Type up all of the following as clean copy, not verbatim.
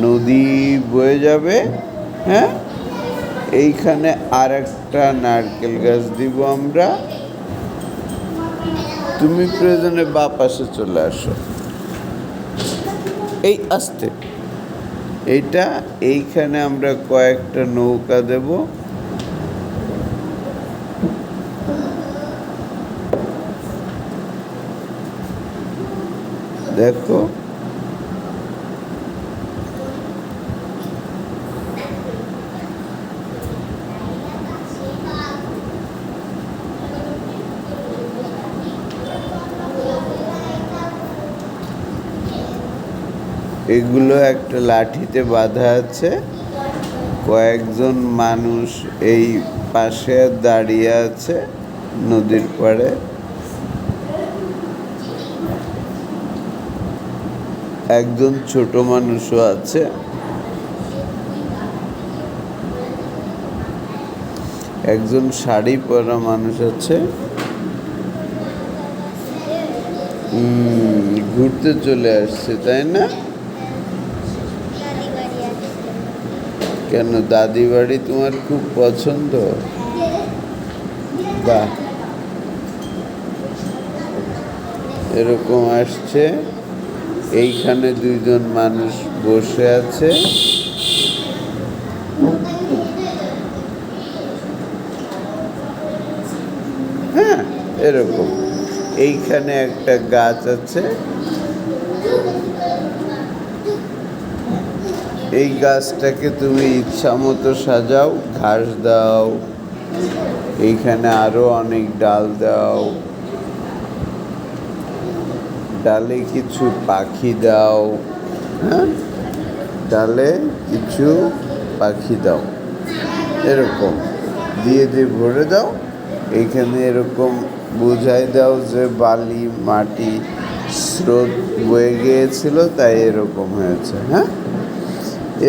নদী বয়ে যাবে। হ্যাঁ, এইখানে আর একটা নারকেল গাছ দিব আমরা। তুমি প্রয়োজনে বা পাশে চলে আসো। এই আস্তে, এইটা এইখানে আমরা কয়েকটা নৌকা দেব। দেখো, এগুলো একটা লাঠিতে বাঁধা আছে। কয়েকজন মানুষ এই পাশে দাঁড়িয়ে আছে নদীর পাড়ে। একজন ছোট মানুষও আছে। একজন শাড়ি পরা মানুষ আছে। ঘুরতে চলে আসছে, তাই না? কেন, দাদি বাড়ি তোমার খুব পছন্দ? বাহ, এরকম আসছে। এইখানে দুইজন মানুষ বসে আছে। হ্যাঁ, এরকম। এইখানে একটা গাছ আছে। এই গাছটাকে তুমি ইচ্ছা মতো সাজাও, ঘাস দাও, এইখানে আরো অনেক ডাল দাও, ডালে কিছু পাখি দাও। হ্যাঁ, ডালে কিছু পাখি দাও, এরকম দিয়ে দিয়ে ভরে দাও। এইখানে এরকম বুঝাই দাও যে বালি মাটি স্রোত বয়ে গিয়েছিল, তাই এরকম হয়েছে। হ্যাঁ,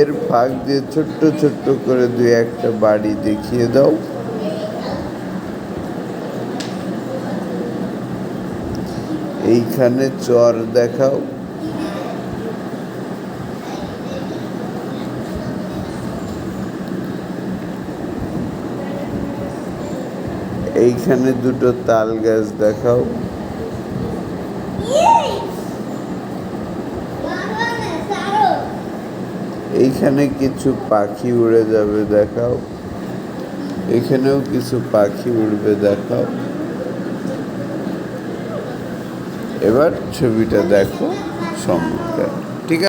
এর ফাঁক দিয়ে ছোট্ট ছোট্ট করে দুই একটা বাড়ি দেখিয়ে দাও। এইখানে চর দেখাও। এইখানে দুটো তাল গাছ দেখাও। এইখানে কিছু পাখি উড়ে যাবে দেখাও। এখানেও কিছু পাখি উড়বে দেখাও। এবার ছবিটা দেখো, চমৎকার।